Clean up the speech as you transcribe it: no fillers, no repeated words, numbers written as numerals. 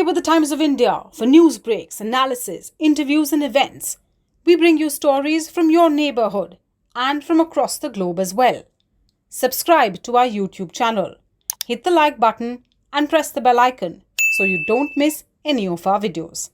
with the Times of India for news breaks, analysis, interviews and events. We bring you stories from your neighborhood and from across the globe as well. Subscribe to our YouTube channel. Hit the like button and press the bell icon so you don't miss any of our videos.